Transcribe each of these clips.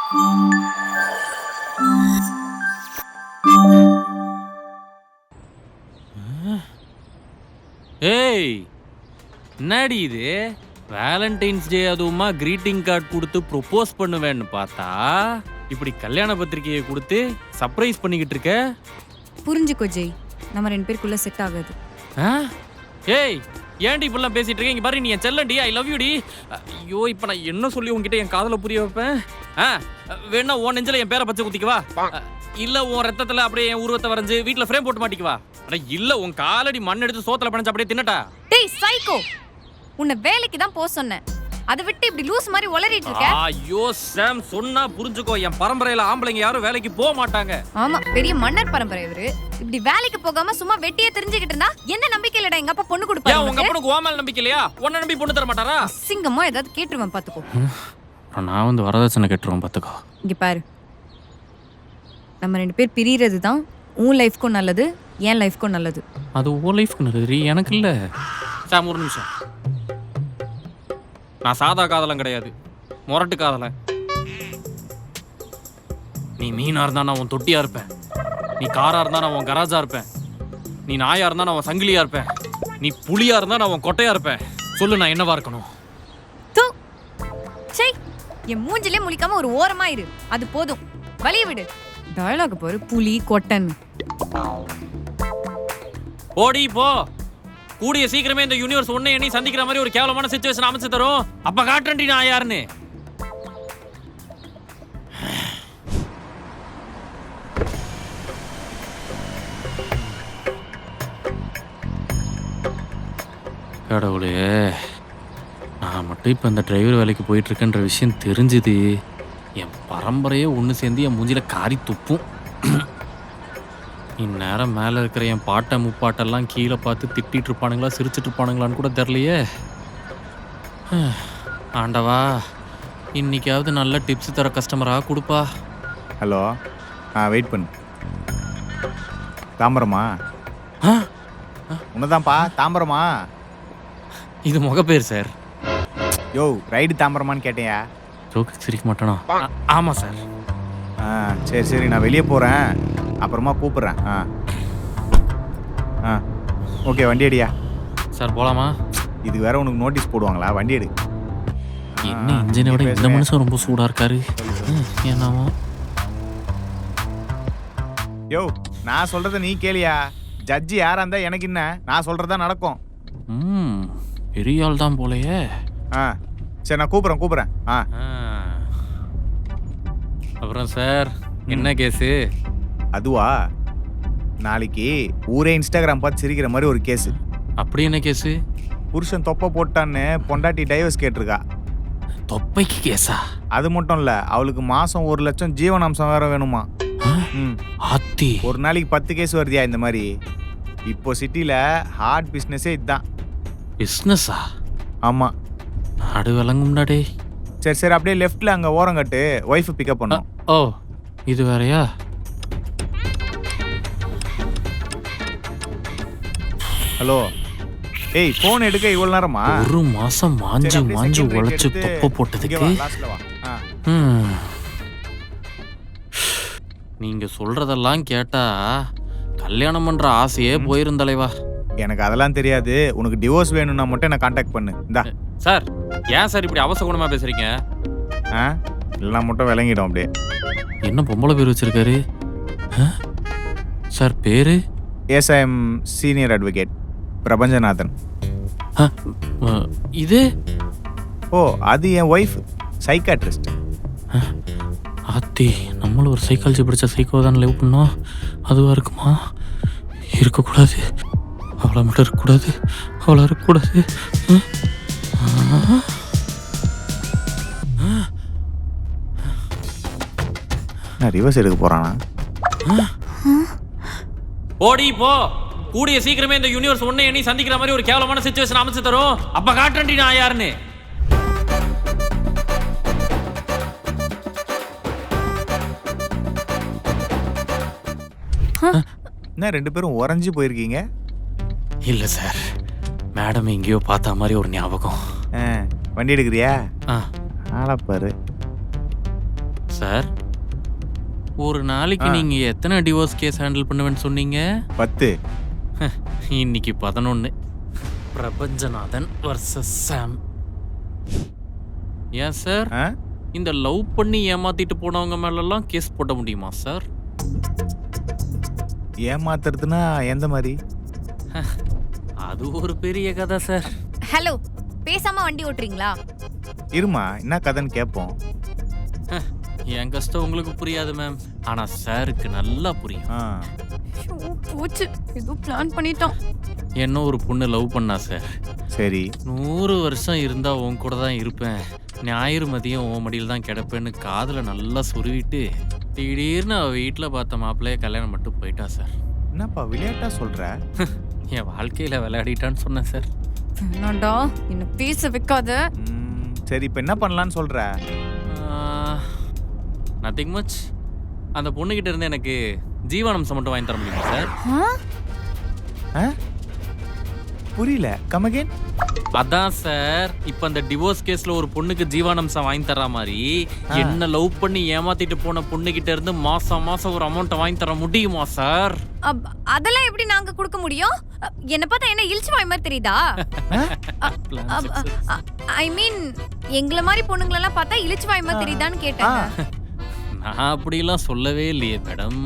ஏய், என்னடி இது? வேலண்டைன்ஸ் டே அதுவுமா கிரீட்டிங் கார்டு கொடுத்து ப்ரொபோஸ் பண்ணுவேன்னு பார்த்தா இப்படி கல்யாண பத்திரிகையை கொடுத்து சர்ப்ரைஸ் பண்ணிக்கிட்டு இருக்க. புரிஞ்சுக்கோ ஜெய், நம்ம 2 பேருக்குள்ள செட் ஆகாது. ஏய், ஏன்டி இப்படிலாம் பேசிட்டு இருக்க? இங்க பாரு, நீ என் செல்லடி, ஐ லவ் யூ டி. ஐயோ, இப்போ நான் என்ன சொல்லி உன்கிட்ட என் காதல புரிய வைப்பேன்? வேணா உன் நெஞ்சில என் பேரை பச்சை குத்திக்குவா, இல்ல உன் ரத்தத்துல அப்படியே என் உருவத்தை வரைஞ்சு வீட்டுல ஃப்ரேம் போட்டு மாட்டிக்குவா, இல்ல உன் காலடி மண் எடுத்து சோத்துல பணச்சு அப்படியே தின்னட்டா. டேய் சைக்கோ, உன்னை வேலைக்கு தான் போக சொன்னேன், அதை விட்டு இப்படி லூஸ் மாதிரி உளறிட்டு இருக்க. ஐயோ சாம், சொன்னா புரிஞ்சுக்கோ, என் பரம்பரையில ஆம்பளைங்க யாரும் வேலைக்கு போக மாட்டாங்க. ஆமா, பெரிய மன்னர் பரம்பரை இவரு. இப்படி வேலைக்கு போகாம சும்மா வெட்டியே தெரிஞ்சுக்கிட்டு இருந்தா என்ன நம்பிக்கை இல்லடா எங்க அப்பா பொண்ணு கொடுப்பாரு. உங்க அப்பனுக்கு ஓ மேல நம்பிக்கை இல்லையா? உன்னை நம்பி பொண்ணு தர மாட்டாரா? சிங்கமா ஏதாவது கேட்டுருவேன் பாத்துக்கோ. நான் வந்து வரதட்சணை கேட்டுருவேன் பாத்துக்கோ. இங்க பாரு, நம்ம 2 பேர் பிரியறது தான் உன் லைஃப்க்கும் நல்லது, என் லைஃப்க்கும் நல்லது. அது ஓ லைஃப்க்கு நல்லது, எனக்கு இல்ல. சாம் ஒரு நிமிஷம், நான் சாதா காதலம் கிடையாது, முரட்டு காதலன். நீ மீனா இருந்தா நான் உன் தொட்டியா இருப்பேன், நீ காரா இருந்தா நான் உன் கராஜா இருப்பேன், நீ நாயா இருந்தா நான் உன் சங்கிலியா இருப்பேன், நீ புலியா இருந்தா நான் உன் கொட்டையா இருப்பேன். சொல்லு, நான் என்னவா இருக்கணும்? என் மூஞ்சிலே முழிக்காம ஒரு ஓரமா இரு, அது போதும். வலிய விடு. டயலாக் பாரு, புலி கொட்டன். ஓடி போ. கூடிய சீக்கிரமே இந்த யூனிவர்ஸ் ஒண்ணே எண்ணி சந்திக்கிற மாதிரி ஒரு கேவலமான சிச்சுவேஷன் அமைச்சு தரும். அப்ப காட்டுறேன்டி நான் யாருன்னு. கடவுளே, நான் மட்டும் இப்போ இந்த டிரைவர் வேலைக்கு போயிட்டு இருக்கேன்ற விஷயம் தெரிஞ்சுது, என் பரம்பரையே ஒன்று சேர்ந்து என் மூஞ்சில காரி துப்பும். இந்நேரம் மேலே இருக்கிற என் பாட்டை முப்பாட்டெல்லாம் கீழே பார்த்து திட்டிட்டு இருப்பானுங்களா சிரிச்சிட்டு இருப்பானுங்களான்னு கூட தெரிலையே. ஆண்டவா, இன்னைக்காவது நல்ல டிப்ஸ் தர கஸ்டமராக கொடுப்பா. ஹலோ, வெயிட் பண்ணு. தாம்பரமா? உன்னதான்ப்பா, தாம்பரமா? இது முகப்பேர் சார். யோ, ரைடு தாம்பரமான்னு கேட்டேயா? ஜோக்கு சிரிக்க மாட்டானா? ஆமாம் சார். சரி சரி, நான் வெளியே போகிறேன், அப்புறமா கூப்பிட்றேன். ஓகே, வண்டி அடியா. சார் போகலாமா? இது வேற உனக்கு நோட்டீஸ் போடுவாங்களா? வண்டி எடு. என்ன இன்ஜினை விட இந்த மனுஷன் ரொம்ப சூடாக இருக்காரு. என்னவோ. யோ, நான் சொல்கிறத நீ கேளியா? ஜட்ஜி யாராக இருந்தா எனக்கு என்ன, நான் சொல்கிறதா நடக்கும். பெரிய ஆள் தான் போலையே. சரி, நான் கூப்பிட்றேன். அப்புறம் சார், என்ன கேஸு? அதுவா, நாளைக்கு ஊரே இன்ஸ்டாகிராம் பார்த்து சிரிக்கிற மாதிரி ஒரு கேஸு. அப்படி என்ன கேஸு? புருஷன் தொப்பை போட்டான்னு பொண்டாட்டி டைவர்ஸ் கேட்டிருக்கா. தொப்பைக்கு கேஸா? அது மட்டும் இல்லை, அவளுக்கு மாதம் 1 லட்சம் ஜீவனாம்சம் வேற வேணுமா. ஆத்தி, ஒரு நாளைக்கு 10 கேஸ் வருதியா இந்த மாதிரி. இப்போ சிட்டியில் ஹார்ட் பிஸ்னஸே இதுதான். பிஸ்னஸா? ஆமாம். நாடு விளங்கும்டாடே. சரி, அப்படியே லெஃப்டில் அங்கே ஓரம் கட்டு, ஒய்ஃபை பிக்கப் பண்ணும். ஓ, இது வேறையா? ஹலோ, ஏய், ஃபோன் எடுக்க இவ்வளோ நேரமா? ஒரு மாசம் மாஞ்சு உழைச்சு தொப்பை போட்டதுக்கு நீங்க சொல்றதெல்லாம் கேட்டா கல்யாணம் பண்ற ஆசையே போயிரும் தலைவா. எனக்கு அதெல்லாம் தெரியாது. உனக்கு டிவோர்ஸ் வேணும்னா மட்டும் என்ன கான்டாக்ட் பண்ணு. இந்தா. சார், ஏன் சார் இப்படி அவசகுணமா பேசுறீங்க? இல்லைனா மட்டும் விளங்கிடும் அப்படியே. என்ன பொம்பளை பேர் வச்சிருக்காரு சார்? பேரு? Yes, I am senior advocate Prabanjanathan. இது? ஓ, அது என் ஒய்ஃப், சைக்காட்ரிஸ்ட். ஆத்தி, நம்மளும் ஒரு சைக்காலஜி படித்த சைக்கோ தான் லைவ் பண்ணோம். அதுவாக இருக்குமா? இருக்கக்கூடாது, அவ்வளோ மட்டும் இருக்கக்கூடாது, அவ்வளோ இருக்கக்கூடாது. நான் ரிவர்ஸ் எடுக்க போகிறானா? ஓடி போ. கூடிய சீக்கிரமே இந்த யூனிவர்ஸ் ஒண்ணே எண்ணி சந்திக்கிற மாதிரி ஒரு கேவலமான சிச்சுவேஷன் அமைச்சு தரும். அப்ப காட்டுறேன்டி நான் யாருன்னு. என்ன 2 பேரும் உறைஞ்சி போயிருக்கீங்க? இல்ல சார், மேடம் எங்கேயோ பார்த்த மாதிரி ஒரு ஞாபகம். வண்டி எடுக்கிறியா? ஆளப்பாரு. சார், ஒரு நாளைக்கு நீங்க எத்தனை டிவோர்ஸ் கேஸ் ஹேண்டில் பண்ணுவேன்னு சொன்னீங்க? 10. இன்னைக்கு 11. பிரபஞ்சநாதன் வர்சஸ் சாம். ஏன் சார், ஆ? இந்த லவ் பண்ணி ஏமாத்திட்டு போனவங்க மேலெல்லாம் கேஸ் போட முடியுமா சார்? ஏமாத்துறதுன்னா எந்த மாதிரி? அது ஒரு பெரிய கதை சார். ஹலோ, பேசாம வண்டி ஓட்டுறீங்களா? இருமா, என்ன கதைன்னு கேட்போம். என் கஷ்டம் உங்களுக்கு புரியாது மேம், ஆனா சாருக்கு நல்லா புரியும். ஆ. போச்சு, ஏதோ பிளான் பண்ணிட்டோம். என்ன ஒரு பொண்ணு லவ் பண்ணா சார். சரி. 100 வருஷம் இருந்தா உன் கூட தான் இருப்பேன், ஞாயிறு மதியம் உன் மடியில் தான் கிடப்பேன்னு காதுல நல்லா சொருவிட்டு திடீர்னு அவ வீட்டில் பார்த்த மாப்பிள்ளைய கல்யாணம் மட்டும் போயிட்டா சார். என்னப்பா விளையாட்டா சொல்ற? என் வாழ்க்கையில விளையாடிட்டான்னு சொன்னேன் சார். வேணாண்டா, என்ன பேச வைக்காத. சரி, இப்போ என்ன பண்ணலான்னு சொல்ற? Nothing much. அந்த பொண்ணுகிட்ட இருந்து எனக்கு ஜீவானம்சம் மட்டும் வாங்கி தர முடியுமா சார்? ஆ? புரியல, கம் அகைன். அதான் சார், இப்ப அந்த டிவோர்ஸ் கேஸ்ல ஒரு பொண்ணுக்கு ஜீவானம்சம் வாங்கி தர மாதிரி என்ன லவ் பண்ணி ஏமாத்திட்டு போன பொண்ணுகிட்ட இருந்து மாசம் மாசம் ஒரு அமௌண்ட் வாங்கி தர முடியுமா சார்? அதெல்லாம் எப்படி நாங்க கொடுக்க முடியும்? என்ன பார்த்தா என்ன இல்ச்சு வாய் மாதிரி தெரியுதா? ஐ மீன், எங்கள மாதிரி பொண்ணுங்களெல்லாம் பார்த்தா இழுச்சு வாய் மாதிரி தெரியுதான்னு கேட்டேன். நான் அப்படிலாம் சொல்லவே இல்லையே மேடம்.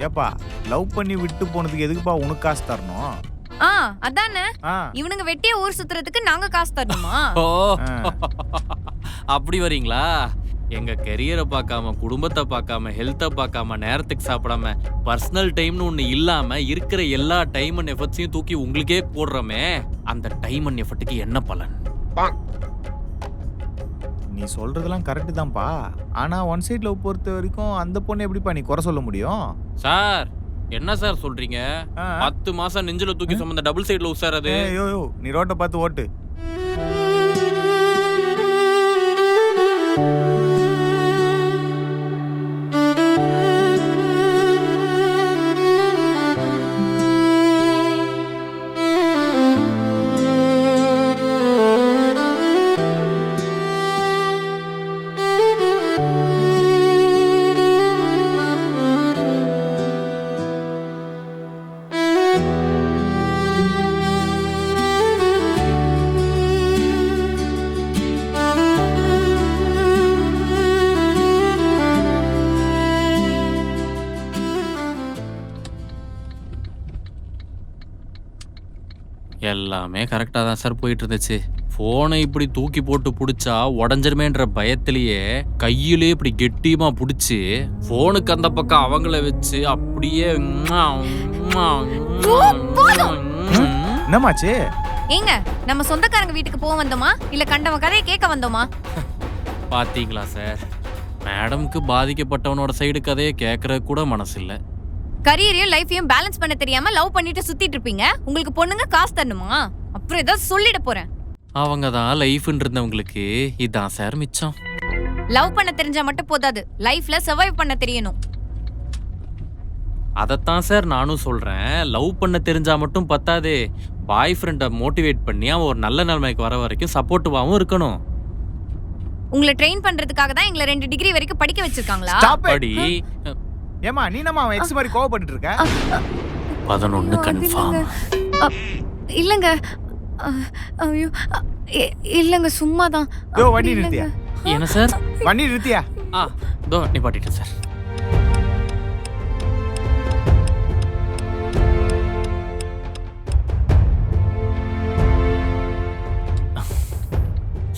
ஏப்பா, லவ் பண்ணி விட்டு போனதுக்கு எதுக்குப்பா உனக்கு காசு தரணும்? அதானே, இவனுங்க வெட்டிய ஊர் சுத்துறதுக்கு நாங்க காசு தரணுமா? ஓ, அப்படி வரீங்களா? எங்க கெரியரை பார்க்காம, குடும்பத்தை பார்க்காம, ஹெல்த்தை பார்க்காம, நேரத்துக்கு சாப்பிடாம, பர்சனல் டைம்னு ஒண்ணு இல்லாம இருக்கிற எல்லா டைம் அண்ட் எஃபர்ட்ஸையும் தூக்கி உங்களுக்கே போடுறோமே, அந்த டைம் அண்ட் எஃபர்ட்டுக்கு என்ன பலன்? நீ சொல்றதெல்லாம் கரெக்ட் தான்ப்பா. ஆனா ஒன் சைட் லவ் பொறுத்த வரைக்கும் அந்த பொண்ணு எப்படிப்பா நீ குறை சொல்ல முடியும்? சார், என்ன சார் சொல்றீங்க? 10 மாசம் நெஞ்சில தூக்கி சுமந்த டபுள் சைடு லவ் சார் அது. யோ, நீ ரோட்டை பார்த்து ஓட்டு. எல்லாமே கரெக்டாக தான் சார் போயிட்டு இருந்துச்சு. ஃபோனை இப்படி தூக்கி போட்டு பிடிச்சா உடஞ்சிருமேன்ற பயத்திலேயே கையிலே இப்படி கெட்டியமா பிடிச்சி ஃபோனுக்கு அந்த பக்கம் அவங்கள வச்சு அப்படியே என்னமாச்சு? ஏங்க, நம்ம சொந்தக்காரங்க வீட்டுக்கு போக வந்தோமா இல்ல கண்டவன் கதையை கேட்க வந்தோமா? பாத்தீங்களா சார், மேடம்க்கு பாதிக்கப்பட்டவனோட சைடு கதையை கேட்கற கூட மனசு இல்லை. கரியரையும் லைஃபையும் பேலன்ஸ் பண்ண தெரியாம லவ் பண்ணிட்டு சுத்திட்டு இருப்பீங்க. உங்களுக்கு பொண்ணுங்க காசு தரணுமா? அப்புறம் ஏதாவது சொல்லிட போறேன். அவங்க தான் லைஃப்னு இருந்தவங்களுக்கு இதான் சார் மிச்சம். லவ் பண்ண தெரிஞ்சா மட்டும் போதாது, லைஃப்ல சர்வைவ் பண்ண தெரியணும். அதைத்தான் சார் நானும் சொல்றேன். லவ் பண்ண தெரிஞ்சா மட்டும் பத்தாது, பாய் ஃப்ரெண்டை மோட்டிவேட் பண்ணி அவன் ஒரு நல்ல நிலைமைக்கு வர வரைக்கும் சப்போர்ட்டிவாகவும் இருக்கணும். உங்களை ட்ரெயின் பண்றதுக்காக தான் எங்களை 2 டிகிரி வரைக்கும் படிக்க வச்சிருக்காங்களா? படி. ஏமா, நீ நம்ம அவன் எக்ஸ் மாதிரி கோவப்பட்டு இருக்க? 11 கன்ஃபார்ம். இல்லங்க, ஐயோ இல்லங்க, சும்மாதான். யோ, வண்டி நிறுத்தியா? என்ன சார்? வண்டி நிறுத்தியா? தோ நிப்பாட்டிட்டேன் சார்.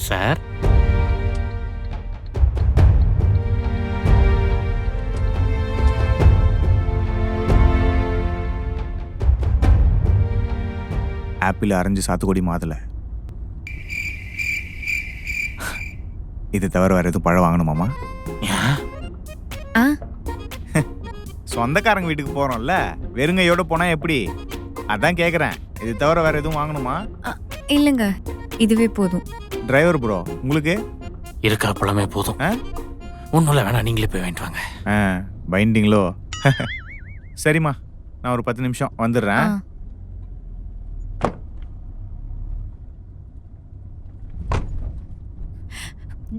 சார், ஆப்பிள், ஆரஞ்சு, சாத்துக்குடி, மாதுளை, இது தவிர வேற எதுவும் பழம் வாங்கணுமாமா? சொந்தக்காரங்க வீட்டுக்கு போறோம்ல, வெறுங்கையோட போனா எப்படி? அதான் கேக்குறேன். இது தவிர வேற எதுவும் வாங்கணுமா? இல்லங்க, இதுவே போதும். டிரைவர் ப்ரோ, உங்களுக்கு இருக்கிற பழமே போதும். ஒன்றும் இல்லை, வேணா நீங்களே போய் வாங்கிட்டு வாங்க. பைண்டிங்களோ? சரிம்மா, நான் ஒரு 10 நிமிஷம் வந்துடுறேன்.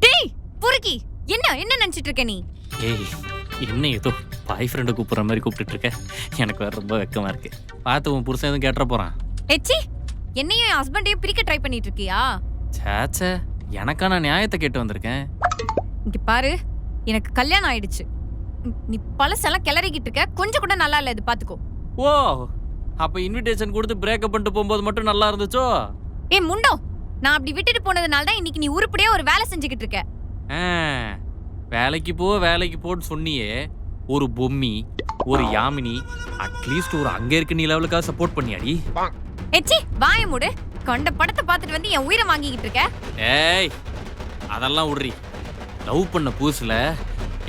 டேய் பொறுக்கி, என்ன என்ன நினைச்சிட்டு இருக்க நீ? ஏய் என்ன ஏதோ பாய் ஃப்ரெண்டை கூப்பிட்ற மாதிரி கூப்பிட்டுட்டு இருக்க, எனக்கு வேற ரொம்ப வெக்கமா இருக்கு. பார்த்து உன் புருஷன் எதுவும் கேட்டுற போறான். எச்சி, என்னையும் என் ஹஸ்பண்டையும் பிரிக்க ட்ரை பண்ணிட்டு இருக்கியா? சேச்சே, எனக்கான நியாயத்தை கேட்டு வந்திருக்கேன். இங்க பாரு, எனக்கு கல்யாணம் ஆயிடுச்சு. நீ பழசெல்லாம் கிளறிக்கிட்டு இருக்க, கொஞ்சம் கூட நல்லா இல்ல. இது பாத்துக்கோ. ஓ, அப்ப இன்விடேஷன் கொடுத்து பிரேக்கப் பண்ணிட்டு போகும்போது மட்டும் நல்லா இருந்துச்சோ? ஏய் முண்டோ, நான் அப்படி விட்டுட்டு போனதுனால தான் இன்னைக்கு நீ உருப்படியா ஒரு வேலை செஞ்சுக்கிட்டு இருக்க. வேலைக்கு போன்னு சொன்னியே, ஒரு பொம்மி, ஒரு யாமினி, அட்லீஸ்ட் ஒரு அங்க இருக்க நீ லெவலுக்காக சப்போர்ட் பண்ணியாடி? எச்சி, வாய மூடு. கொண்ட படத்தை பார்த்துட்டு வந்து என் உயிரை வாங்கிக்கிட்டு இருக்க. ஏய், அதெல்லாம் விட்றி. லவ் பண்ண புதுசுல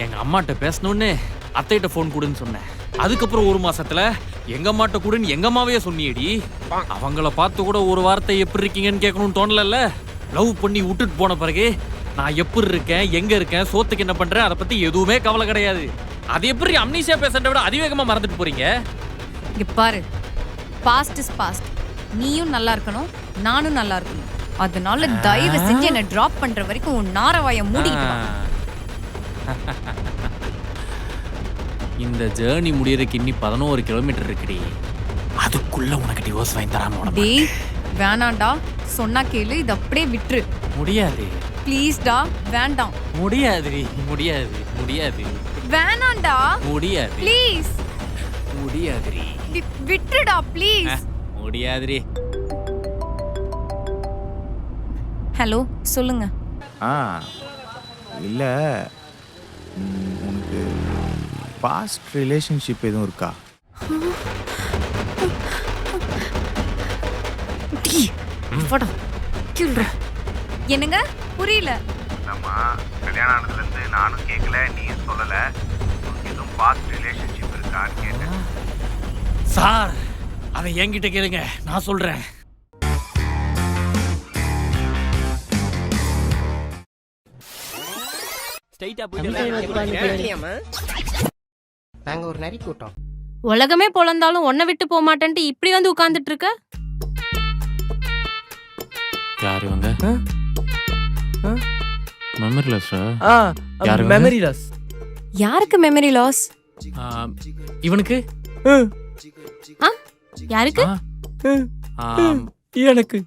எங்க அம்மாட்ட பேசணும்னு அத்தைகிட்ட ஃபோன் கொடுன்னு சொன்னேன். அதுக்கப்புறம் ஒரு மாசத்துல எங்க அம்மாட்ட கூடன்னு எங்க அம்மாவே சொன்னியேடி. அவங்கள பார்த்து கூட ஒரு வார்த்தை எப்படி இருக்கீங்கன்னு கேட்கணும்னு தோணல. லவ் பண்ணி விட்டுட்டு போன பிறகு நான் எப்படி இருக்கேன், எங்க இருக்கேன், சோத்துக்கு என்ன பண்றேன், அதை பத்தி எதுவுமே கவலை கிடையாது. அது எப்படி அம்னீசியா பேசுறத விட அதிவேகமா மறந்துட்டு போறீங்க? இங்க பாரு, பாஸ்ட் இஸ் பாஸ்ட். நீயும் நல்லா இருக்கணும், நானும் நல்லா இருக்கணும். அதனால தயவு செஞ்சு என்ன டிராப் பண்ற வரைக்கும் உன் நாரவாய மூடிக்கிட்டு வா. இந்த ஜேர்னி முடியறதுக்கு இன்னி 11 கிலோமீட்டர் இருக்குடி. அதுக்குள்ள உனக்கு டிவோர்ஸ் வாங்கி தராம டேய் வேணாண்டா, சொன்னா கேளு. இது அப்படியே விட்டுரு. முடியாது. ப்ளீஸ் டா, வேண்டாம். முடியாதுடி, முடியாது, முடியாது, வேணாண்டா, முடியாது, ப்ளீஸ். முடியாதுடி, விட்டுடா ப்ளீஸ். முடியாதுடி. ஹலோ, சொல்லுங்க. இல்ல உனக்கு பாஸ்ட் ரிலேஷன்ஷிப் எதுவும் இருக்கா? என்னங்க புரியல? நம்ம கல்யாணம் ஆனதுல இருந்து நானும் கேட்கல, நீயும் சொல்லல. உனக்கு எதுவும் பாஸ்ட் ரிலேஷன்ஷிப் இருக்கான்னு கேட்டேன். சார், அதை என்கிட்ட கேளுங்க, நான் சொல்றேன். நாங்க ஒரு நரி கூட்டம். உலகமே பொழந்தாலும் ஒன்ன விட்டு போக மாட்டேன்ட்டு இப்படி வந்து உட்கார்ந்துட்டு இருக்க. யார் இவங்க? மெமரி லாஸா? Memory loss. யாருக்கு மெமரி லாஸ்? இவனுக்கு? யாருக்கு? எனக்கு.